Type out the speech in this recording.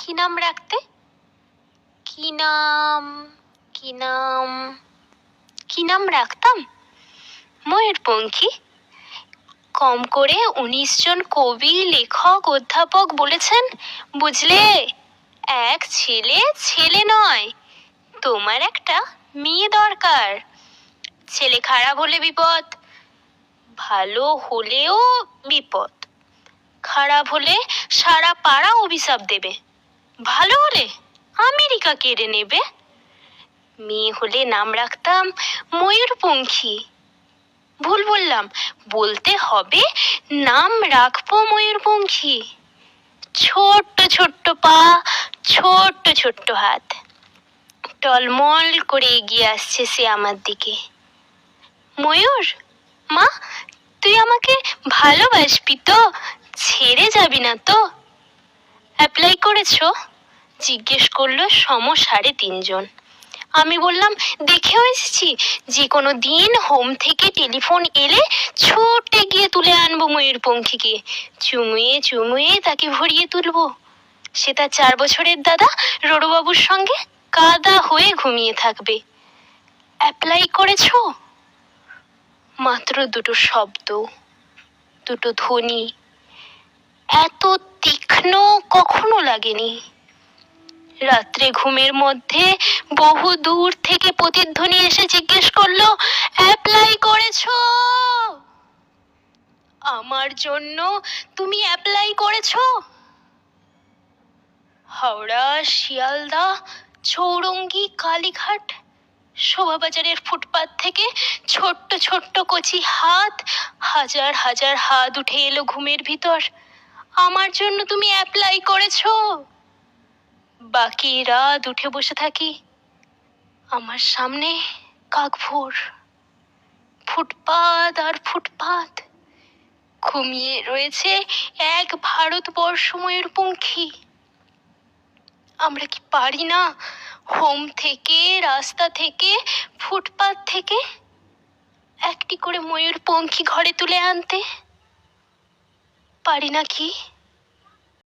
কি নাম রাখতে? কি নাম কি নাম কি নাম রাখতাম? ময়ূরপঙ্খী। কম করে 19 জন কবি, লেখক, অধ্যাপক বলেছেন, বুঝলে, এক ছেলে ছেলে নয়, তোমার একটা মেয়ে দরকার। ছেলে খারাপ হলে বিপদ, ভালো হলেও বিপদ। খারাপ হলে সারা পাড়া অভিশাপ দেবে, ভালো হলে আমেরিকা কেড়ে নেবে। মেয়ে হলে নাম রাখতাম ময়ূরপঙ্খী। ভুল বললাম, বলতে হবে নাম রাখবো ময়ূরপঙ্খী। ছোট্ট ছোট্ট পা, ছোট্ট ছোট্ট হাত, টলমল করে এগিয়ে আসছে সে আমার দিকে। ময়ূর, মা, তুই আমাকে ভালোবাসবি তো? ছেড়ে যাবি না তো? অ্যাপ্লাই করেছো? জিজ্ঞেস করলো 3.5 জন। আমি বললাম, দেখেও এসেছি, যে কোনো দিন হোম থেকে টেলিফোন এলে ছুটে গিয়ে তুলে আনবো ময়ূরপঙ্খীকে, চুমুয়ে চুমুয়ে তাকে ভরিয়ে তুলবো। সে তার 4 বছরের দাদা রোড়বাবুর সঙ্গে কাদা হয়ে ঘুমিয়ে থাকবে। অ্যাপ্লাই করেছো? মাত্র 2টো শব্দ, 2টো ধ্বনি, এত তীক্ষ্ণ কখনো লাগেনি। রাত্রে ঘুমের মধ্যে বহু দূর থেকে প্রতিধ্বনি এসে জিজ্ঞেস করলো, অ্যাপ্লাই করেছো? আমার জন্য তুমি অ্যাপ্লাই করেছো? হাওড়া, শিয়ালদা, চৌরঙ্গি, কালীঘাট, শোভাবাজারের ফুটপাত থেকে ছোট্ট ছোট্ট কচি হাত, হাজার হাজার হাত উঠে এলো ঘুমের ভিতর। আমার জন্য তুমি অ্যাপ্লাই করেছো? বাকি রাত উঠে বসে থাকি। আমার সামনে কাকভোর, ফুটপাত আর ফুটপাত, ঘুমিয়ে রয়েছে এক ভারতবর্ষ ময়ূরপঙ্খী। আমরা কি পারি না হোম থেকে, রাস্তা থেকে, ফুটপাত থেকে একটি করে ময়ূরপঙ্খী ঘরে তুলে আনতে? পারি না কি?